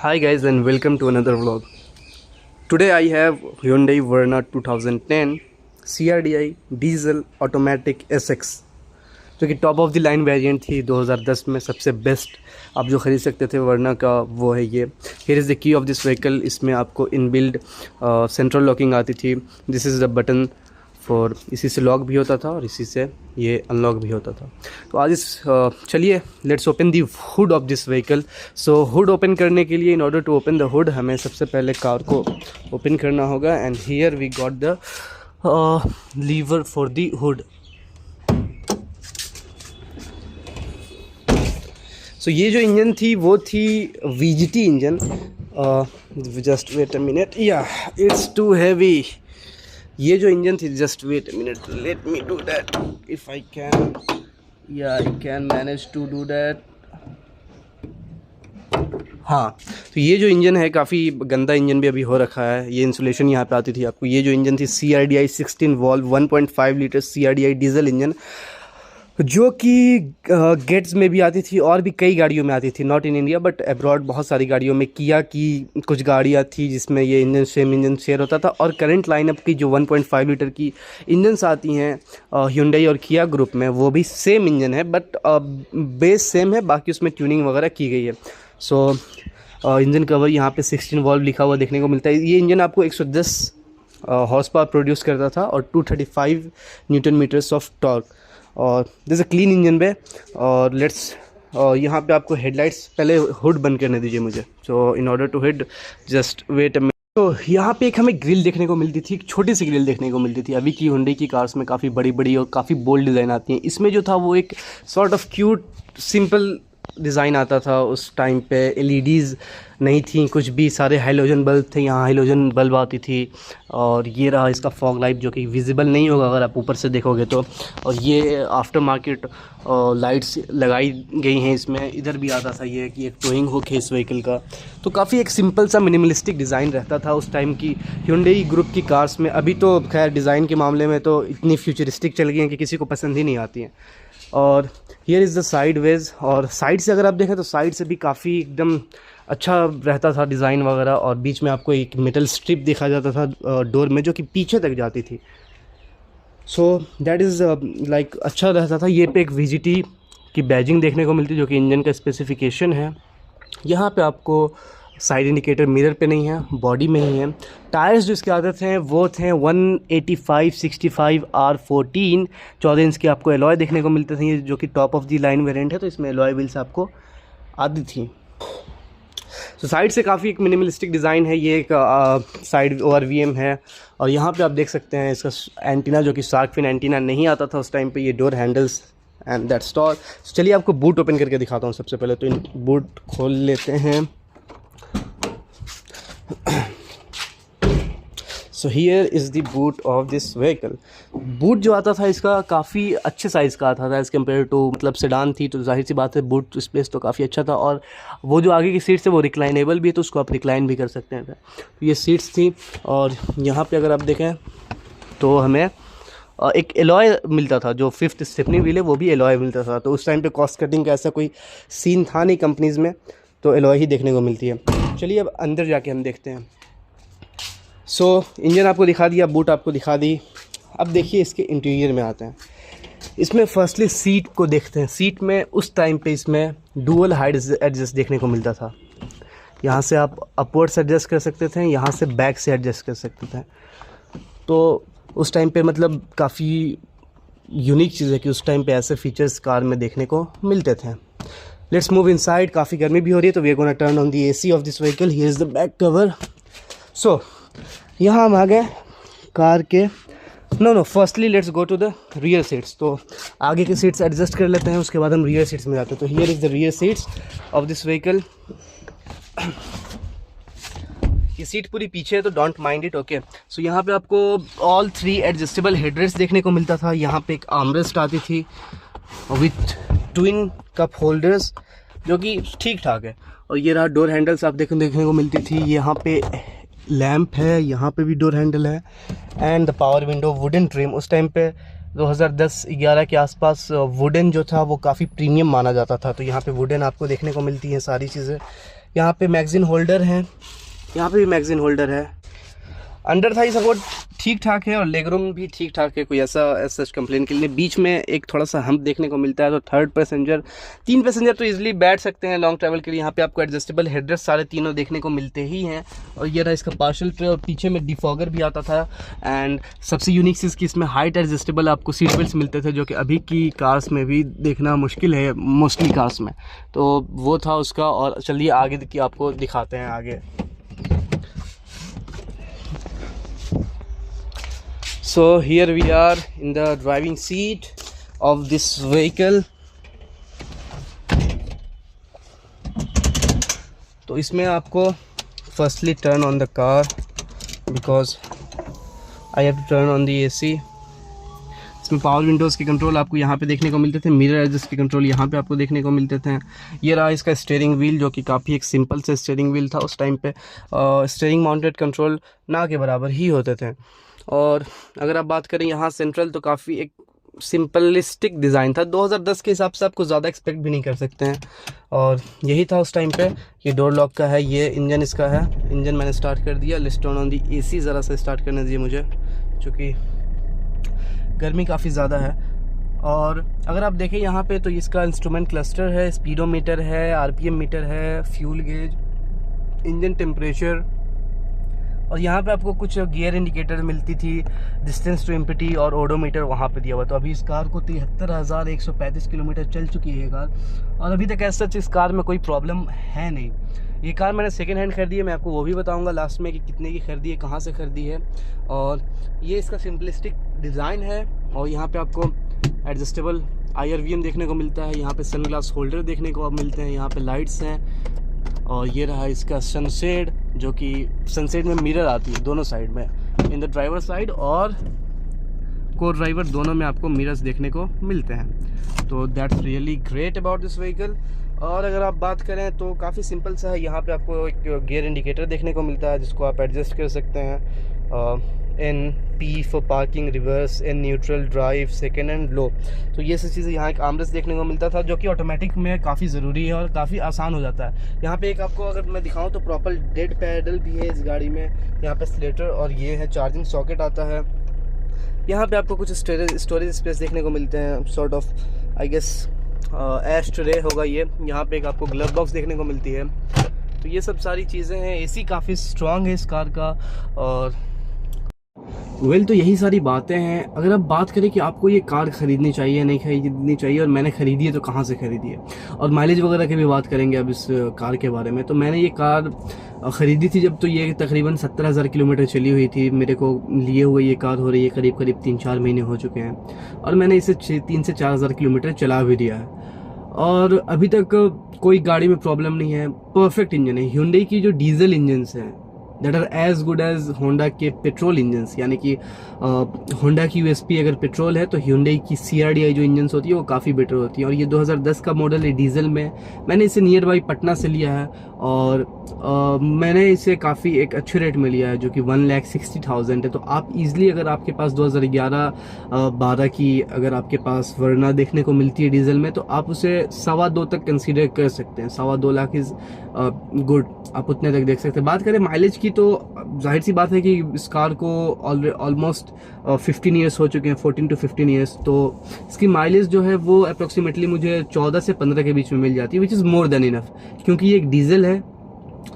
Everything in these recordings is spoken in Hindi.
Hi guys and welcome to another vlog. Today I have Hyundai Verna 2010 CRDI diesel automatic SX जो कि top of the line variant थी 2010 में। सबसे बेस्ट आप जो ख़रीद सकते थे वर्ना का वो है ये। Here is the key of this vehicle. इसमें आपको इनबिल्ड सेंट्रल लॉकिंग आती थी। This is the button for, इसी से लॉक भी होता था और इसी से ये अनलॉक भी होता था। तो आज चलिए let's open the hood of this vehicle. So hood open करने के लिए, in order to open the hood, हमें सबसे पहले कार को ओपन करना होगा। And here we got the lever for the hood. So ये जो इंजन थी वो थी VGT engine. Just wait a minute, yeah it's too heavy. ये जो इंजन थी, just wait a minute, let me do that if I can, या I can manage to do that. हाँ, तो ये जो इंजन है काफ़ी गंदा इंजन भी अभी हो रखा है। ये इंसुलेशन यहाँ पे आती थी आपको। ये जो इंजन थी CRDI 16 valve 1.5 litre CRDI diesel engine, जो कि गेट्स में भी आती थी और भी कई गाड़ियों में आती थी, not in India but abroad बहुत सारी गाड़ियों में। किया की कुछ गाड़ियाँ थी जिसमें ये इंजन सेम इंजन शेयर होता था। और करंट लाइनअप की जो 1.5 लीटर की इंजन्स आती हैं Hyundai और किया ग्रुप में, वो भी सेम इंजन है बट बेस सेम है, बाकी उसमें ट्यूनिंग वगैरह की गई है। सो इंजन कवर यहाँ पे 16 वॉल्व लिखा हुआ देखने को मिलता है। ये इंजन आपको 110 हॉर्स पावर प्रोड्यूस करता था और 235 न्यूटन मीटर्स ऑफ टॉर्क। और दिस अ क्लीन इंजन पे। और लेट्स यहाँ पे आपको हेडलाइट्स, पहले हुड बंद करने दीजिए मुझे। So in order to hit, just wait a minute. तो यहाँ पे एक हमें ग्रिल देखने को मिलती थी, एक छोटी सी ग्रिल देखने को मिलती थी। अभी की Hyundai की कार्स में काफ़ी बड़ी बड़ी और काफ़ी बोल्ड डिज़ाइन आती हैं। इसमें जो था वो एक sort of cute simple design आता था। उस टाइम पे LEDs नहीं थी कुछ भी, सारे हाइलोजन बल्ब थे। यहाँ हाइलोजन बल्ब आती थी। और ये रहा इसका फॉग लाइट, जो कि विजिबल नहीं होगा अगर आप ऊपर से देखोगे तो। और ये आफ्टर मार्केट लाइट्स लगाई गई हैं इसमें। इधर भी आता था ये कि एक टोइंग हुक है इस व्हीकल का। तो काफ़ी एक सिंपल सा मिनिमलिस्टिक डिज़ाइन रहता था उस टाइम की Hyundai ग्रुप की कार्स में। अभी तो खैर डिज़ाइन के मामले में तो इतनी फ्यूचरिस्टिक चल गई हैं कि किसी को पसंद ही नहीं आती हैं। और here is the side wedge. और साइड से अगर आप देखें तो साइड से भी काफ़ी एकदम अच्छा रहता था डिज़ाइन वगैरह। और बीच में आपको एक मेटल स्ट्रिप देखा जाता था डोर में, जो कि पीछे तक जाती थी। सो दैट इज़ लाइक अच्छा रहता था। ये पे एक VGT की बैजिंग देखने को मिलती है, जो कि इंजन का स्पेसिफिकेशन है। यहाँ पे आपको साइड इंडिकेटर मिरर पे नहीं है, बॉडी में ही है। टायर्स जो इसके आते थे वो थे 185/65 R14 14 इंच के आपको एलॉय देखने को मिलते थे, जो कि top of the line variant है। तो इसमें एलॉय व्हील्स आपको आती थी। तो साइड से काफ़ी एक मिनिमलिस्टिक डिज़ाइन है। ये एक साइड ORVM है। और यहाँ पे आप देख सकते हैं इसका एंटीना, जो कि शार्क फिन एंटीना नहीं आता था उस टाइम पे। ये door handles and that's all. चलिए आपको बूट ओपन करके दिखाता हूँ। सबसे पहले तो इन बूट खोल लेते हैं। So here is the boot of this vehicle. Boot जो आता था इसका काफ़ी अच्छे साइज़ का आता था एज़ कम्पेयर टू, मतलब सेडान थी तो जाहिर सी बात है बूट स्पेस तो काफ़ी अच्छा था। और वो जो आगे की सीट्स है वो रिक्लाइनेबल भी है, तो उसको आप रिक्लाइन भी कर सकते हैं। तो ये सीट्स थी। और यहाँ पे अगर आप देखें तो हमें एक एलॉय मिलता था, जो 5th स्टेपनी व्हील है वो भी एलॉय मिलता था। तो उस टाइम पे कॉस्ट कटिंग का ऐसा कोई सीन था नहीं कंपनीज़ में, तो एलॉय ही देखने को मिलती है। चलिए अब अंदर जाके हम देखते हैं। सो इंजन आपको दिखा दिया, बूट आपको दिखा दी। अब देखिए इसके इंटीरियर में आते हैं। इसमें फर्स्टली सीट को देखते हैं। सीट में उस टाइम पे इसमें डुअल हाइट एडजस्ट देखने को मिलता था। यहाँ से आप अपवर्ड से एडजस्ट कर सकते थे, यहाँ से बैक से एडजस्ट कर सकते थे। तो उस टाइम पे मतलब काफ़ी यूनिक चीज़ है कि उस टाइम पे ऐसे फीचर्स कार में देखने को मिलते थे। Let's move inside. काफ़ी गर्मी भी हो रही है तो we are gonna turn on the AC of this vehicle. Here is the back cover. So यहाँ हम आ गए कार के firstly let's go to the rear seats. तो आगे के सीट्स एडजस्ट कर लेते हैं, उसके बाद हम रियर सीट्स में जाते हैं। तो here is the rear seats of this vehicle. ये सीट पूरी पीछे है तो डोंट माइंड इट, ओके। सो यहाँ पे आपको ऑल 3 एडजस्टेबल हेडरेस्ट देखने को मिलता था। यहाँ पे एक आर्मरेस्ट आती थी विथ ट्विन कप होल्डर्स जो कि ठीक ठाक है। और ये रहा डोर हैंडल्स आप देखने को मिलती थी। यहाँ पे लैंप है, यहाँ पे भी डोर हैंडल है and the power window wooden trim. उस टाइम पे 2010-11 के आसपास वुडन जो था वो काफ़ी प्रीमियम माना जाता था, तो यहाँ पे वुडन आपको देखने को मिलती हैं सारी चीज़ें। यहाँ पे मैगज़ीन होल्डर है, यहाँ पे भी मैगज़ीन होल्डर है। अंडर थाई सपोर्ट ठीक ठाक है और लेग रूम भी ठीक ठाक है, कोई ऐसा सच कंप्लेन के लिए। बीच में एक थोड़ा सा हम्प देखने को मिलता है। तो 3 पैसेंजर तो इजीली बैठ सकते हैं लॉन्ग ट्रैवल के लिए। यहाँ पे आपको एडजस्टेबल हेडरेस्ट सारे तीनों देखने को मिलते ही हैं। और ये रहा इसका पार्शल ट्रे और पीछे में डिफॉगर भी आता था। एंड सबसे यूनिक चीज़ कि इसमें हाइट एडजस्टेबल आपको सीट बेल्ट मिलते थे, जो कि अभी की कार्स में भी देखना मुश्किल है मोस्टली कार्स में। तो वो था उसका। और चलिए आगे की आपको दिखाते हैं आगे। So here we are in the driving seat of this vehicle. तो इसमें आपको firstly turn on the car because I have to turn on the AC. इसमें पावर विंडोज़ के कंट्रोल आपको यहाँ पे देखने को मिलते थे। मिरर एडजस्ट के कंट्रोल यहाँ पे आपको देखने को मिलते थे। ये रहा इसका स्टीयरिंग व्हील जो कि काफ़ी एक सिंपल से स्टीयरिंग व्हील था उस टाइम पे। स्टीयरिंग माउंटेड कंट्रोल ना के बराबर ही होते थे। और अगर आप बात करें यहाँ सेंट्रल, तो काफ़ी एक सिंपलिस्टिक डिज़ाइन था। 2010 के हिसाब से आपको ज़्यादा एक्सपेक्ट भी नहीं कर सकते हैं। और यही था उस टाइम पे। ये डोर लॉक का है, ये इंजन इसका है। इंजन मैंने स्टार्ट कर दिया। Let's turn on the AC. ज़रा सा स्टार्ट करने दीजिए मुझे, चूँकि गर्मी काफ़ी ज़्यादा है। और अगर आप देखें यहाँ पे तो इसका इंस्ट्रूमेंट क्लस्टर है, स्पीडोमीटर है, आरपीएम मीटर है, फ्यूल गेज, इंजन टेम्परेचर। और यहाँ पे आपको कुछ गियर इंडिकेटर मिलती थी, डिस्टेंस टू एम्प्टी और ओडोमीटर वहाँ पे दिया हुआ। तो अभी इस कार को 73,135 किलोमीटर चल चुकी है ये कार। और अभी तक ऐसा इस कार में कोई प्रॉब्लम है नहीं। ये कार मैंने सेकेंड हैंड खरीदी है, मैं आपको वो भी बताऊंगा लास्ट में कि कितने की खरीदी है, कहाँ से खरीदी है। और ये इसका सिंपलिस्टिक डिज़ाइन है। और यहाँ पे आपको एडजस्टेबल IRVM देखने को मिलता है। यहाँ पे सनग्लास होल्डर देखने को मिलते हैं। यहाँ पे लाइट्स हैं। और ये रहा इसका सनसेड, जो कि सनसेड में मिरर आती है दोनों साइड में, इन द ड्राइवर साइड और को ड्राइवर दोनों में आपको मिरर्स देखने को मिलते हैं। तो that's really great about this vehicle. और अगर आप बात करें तो काफ़ी सिंपल सा है। यहाँ पे आपको एक गियर इंडिकेटर देखने को मिलता है जिसको आप एडजस्ट कर सकते हैं। NP for parking, reverse, N neutral, drive, second and low. तो ये सब चीज़ें यहाँ एक आर्मरेस्ट देखने को मिलता था, जो कि ऑटोमेटिक में काफ़ी ज़रूरी है और काफ़ी आसान हो जाता है। यहाँ पे एक आपको अगर मैं दिखाऊँ तो प्रॉपर डेड पैडल भी है इस गाड़ी में। यहाँ पे स्लेटर और ये है चार्जिंग सॉकेट आता है। यहाँ पे आपको कुछ स्टोरेज स्पेस देखने को मिलते हैं, sort of I guess ashtray होगा ये। यहाँ पे एक आपको ग्लव बॉक्स देखने को मिलती है। तो ये सब सारी चीज़ें हैं। AC काफ़ी स्ट्रॉन्ग है इस कार का। और तो यही सारी बातें हैं। अगर आप बात करें कि आपको ये कार ख़रीदनी चाहिए नहीं ख़रीदनी चाहिए और मैंने ख़रीदी है तो कहाँ से ख़रीदी है, और माइलेज वगैरह की भी बात करेंगे अब इस कार के बारे में। तो मैंने ये कार ख़रीदी थी जब तो ये तकरीबन 17,000 किलोमीटर चली हुई थी। मेरे को लिए हुए ये कार हो रही है करीब 3-4 महीने हो चुके हैं। और मैंने इसे 3 से 4,000 किलोमीटर चला भी दिया है और अभी तक कोई गाड़ी में प्रॉब्लम नहीं है। परफेक्ट इंजन है। Hyundai की जो डीजल इंजन्स हैं that are as good as Honda के पेट्रोल इंजन्स, यानी कि होंडा की USP अगर पेट्रोल है तो Hyundai की CRDI जो इंजन्स होती है वो काफ़ी बेटर होती है। और ये 2010 का मॉडल है डीजल में। मैंने इसे नियर बाई पटना से लिया है और मैंने इसे काफ़ी एक अच्छे रेट में लिया है जो कि 1,60,000 है। तो आप इजीली अगर आपके पास 2011-12 की अगर आपके पास वरना देखने को मिलती है डीजल में तो आप उसे 2.25 तक कंसीडर कर सकते हैं। 2.25 लाख इज़ गुड, आप उतने तक देख सकते हैं। बात करें माइलेज की की तो जाहिर सी बात है कि इस कार को ऑलमोस्ट 15 ईयर्स हो चुके हैं, 14 to 15 ईयर्स। तो इसकी माइलेज जो है वो अप्रोक्सीमेटली मुझे 14 से 15 के बीच में मिल जाती है, which is more than enough, क्योंकि ये एक डीजल है।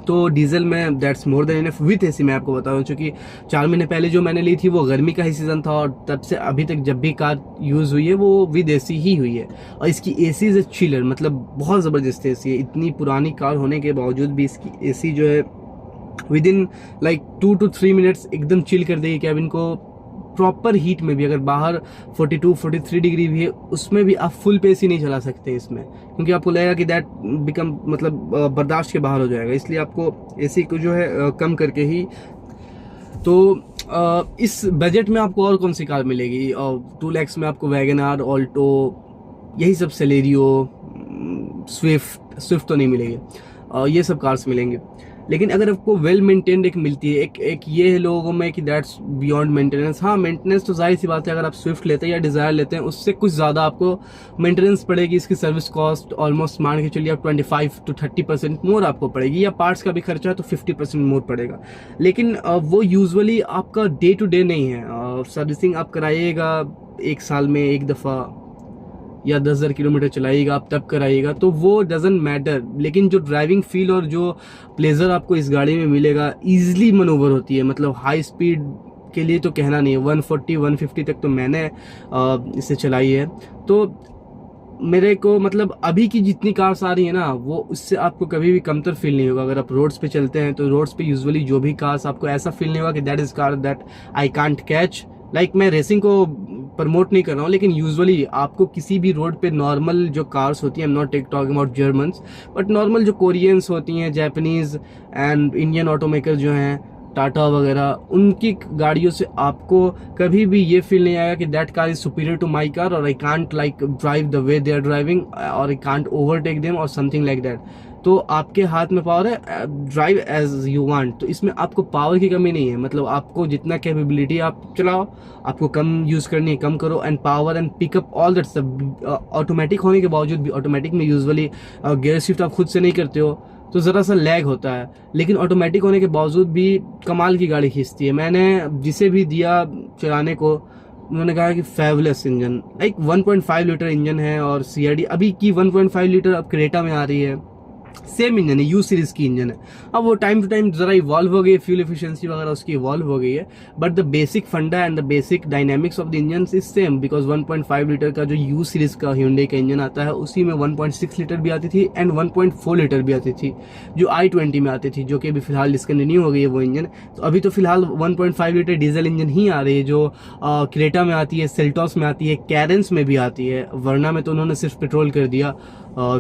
तो डीजल में that's more than enough with AC. मैं आपको बता रहा हूँ, चूँकि 4 महीने पहले जो मैंने ली थी वो गर्मी का ही सीज़न था, और तब से अभी तक जब भी कार यूज़ हुई है वो विद एसी ही हुई है। और इसकी एसी इज़ चिलर, मतलब बहुत ज़बरदस्त एसी है। इतनी पुरानी कार होने के बावजूद भी इसकी एसी जो है with in like 2 to 3 minutes एकदम चिल कर देगी कैबिन को। प्रॉपर हीट में भी, अगर बाहर 42-43 डिग्री भी है, उसमें भी आप फुल पे एसी नहीं चला सकते इसमें, क्योंकि आपको लगेगा कि दैट बिकम मतलब बर्दाश्त के बाहर हो जाएगा। इसलिए आपको एसी को जो है कम करके ही। तो इस बजट में आपको और कौन सी कार मिलेगी? 2 lakhs में आपको वैगनआर, ऑल्टो, यही सब, सेलेरियो, स्विफ्ट तो नहीं मिलेगी, ये सब कार्स मिलेंगे। लेकिन अगर आपको वेल मेंटेन्ड एक मिलती है, एक ये है लोगों में कि दैट्स बियॉन्ड मेंटेनेंस। हाँ, मेंटेनेंस तो जाहिर सी बात है, अगर आप स्विफ्ट लेते हैं या डिज़ायर लेते हैं उससे कुछ ज़्यादा आपको मेंटेनेंस पड़ेगी। इसकी सर्विस कॉस्ट ऑलमोस्ट मान के चलिए आप 25 to 30% मोर आपको पड़ेगी, या पार्ट्स का भी खर्चा है तो 50% मोर पड़ेगा। लेकिन वो यूजुअली आपका डे टू डे नहीं है। सर्विसिंग आप कराइएगा 1 साल में 1 दफ़ा, या 10,000 किलोमीटर चलाइएगा आप तब कराइएगा, तो वो डजंट मैटर। लेकिन जो ड्राइविंग फील और जो प्लेजर आपको इस गाड़ी में मिलेगा, ईजिली मनोवर होती है। मतलब हाई स्पीड के लिए तो कहना नहीं है, 140-150 तक तो मैंने इसे चलाई है। तो मेरे को मतलब अभी की जितनी कार्स आ रही है ना, वो उससे आपको कभी भी कमतर फील नहीं होगा। अगर आप रोड्स पे चलते हैं तो रोड्स पे यूजुअली जो भी कार्स, आपको ऐसा फील नहीं होगा कि that is car that I can't catch. Like मैं रेसिंग को प्रमोट नहीं कर रहा हूँ, लेकिन यूजुअली आपको किसी भी रोड पे नॉर्मल जो कार्स होती हैं, I am not talking about Germans, but normal जो कोरियंस होती हैं, जापानीज एंड इंडियन ऑटोमेकर जो हैं, टाटा वगैरह, उनकी गाड़ियों से आपको कभी भी ये फील नहीं आएगा कि that car is superior to my car, और I can't like drive the way they are driving, और आई कांट ओवरटेक देम और समथिंग लाइक दैट। तो आपके हाथ में पावर है, ड्राइव एज यू वांट। तो इसमें आपको पावर की कमी नहीं है, मतलब आपको जितना कैपेबिलिटी आप चलाओ, आपको कम यूज़ करनी है कम करो, and power and pickup all that सब। ऑटोमेटिक होने के बावजूद भी, ऑटोमेटिक में यूजुअली गियर शिफ्ट आप खुद से नहीं करते हो तो ज़रा सा लैग होता है, लेकिन ऑटोमेटिक होने के बावजूद भी कमाल की गाड़ी खींचती है। मैंने जिसे भी दिया चलाने को, उन्होंने कहा कि fabulous engine, like 1.5 litre engine है, और CRD अभी की 1.5 लीटर अब क्रेटा में आ रही है, सेम इंजन है, U सीरीज की इंजन है। अब वो टाइम टू टाइम जरा इवॉल्व हो गई है, फ्यूल एफिशिएंसी वगैरह उसकी इवॉल्व हो गई है, बट द बेसिक फंडा and the basic dynamics of the engine is same, because 1.5 litre का जो U सीरीज का Hyundai का इंजन आता है, उसी में 1.6 लीटर भी आती थी एंड 1.4 लीटर भी आती थी, जो i20 में आती थी, जो कि अभी फिलहाल डिस्कंटिन्यू हो गई है वो इंजन। तो अभी तो फिलहाल 1.5 लीटर डीजल इंजन ही आ रही है, जो क्रेटा में आती है, सेल्टॉस में आती है, कैरेंस में भी आती है, वर्ना में तो उन्होंने सिर्फ पेट्रोल कर दिया।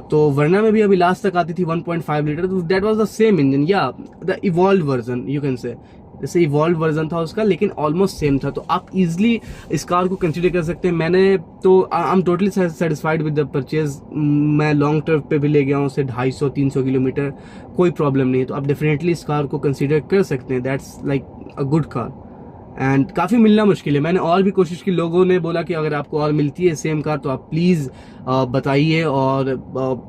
तो वर्ना में भी अभी लास्ट तक आती थी 1.5 लीटर, तो that was the same engine, या the evolve version you can say, जैसे इवॉल्व वर्जन था उसका, लेकिन ऑलमोस्ट सेम था। तो आप इजीली इस कार को कंसीडर कर सकते हैं। मैंने तो I am totally satisfied with the purchase. मैं लॉन्ग ट्रिप पे भी ले गया हूँ उसे 250-300 किलोमीटर, कोई प्रॉब्लम नहीं है। तो आप डेफिनेटली इस कार को कंसीडर कर सकते हैं, that's like a good car. And काफ़ी मिलना मुश्किल है, मैंने और भी कोशिश की, लोगों ने बोला कि अगर आपको और मिलती है सेम कार तो आप प्लीज़ बताइए, और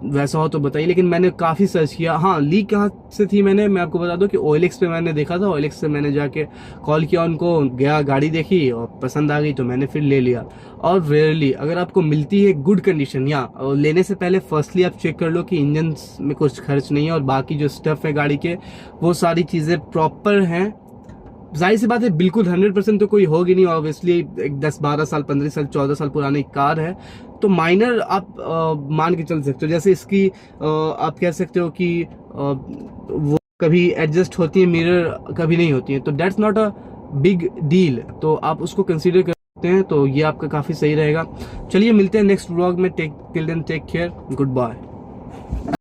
वैसा हो तो बताइए, लेकिन मैंने काफ़ी सर्च किया। हाँ, लीक कहाँ से थी मैं आपको बता दूं कि OLX पे मैंने देखा था, OLX से मैंने जाके कॉल किया उनको, गया, गाड़ी देखी और पसंद आ गई तो मैंने फिर ले लिया। और रेयरली अगर आपको मिलती है गुड कंडीशन, या लेने से पहले फर्स्टली आप चेक कर लो कि इंजन में कुछ खर्च नहीं है, और बाकी जो स्टफ़ है गाड़ी के वो सारी चीज़ें प्रॉपर हैं। जाहिर सी बात है, बिल्कुल 100% तो कोई होगी नहीं, ऑब्वियसली एक 10-12 साल, 15 साल, 14 साल पुरानी कार है, तो माइनर आप मान के चल सकते हो। जैसे इसकी आप कह सकते हो कि वो कभी एडजस्ट होती है, मिरर कभी नहीं होती है, तो that's not a big deal, तो आप उसको कंसीडर कर सकते हैं। तो ये आपका काफ़ी सही रहेगा। चलिए मिलते हैं नेक्स्ट व्लॉग में, till then take care, good bye.